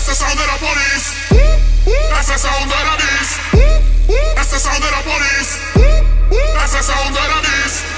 the sound of the police. That's the sound of the beast. That's the sound of the police. That's the sound of the beast.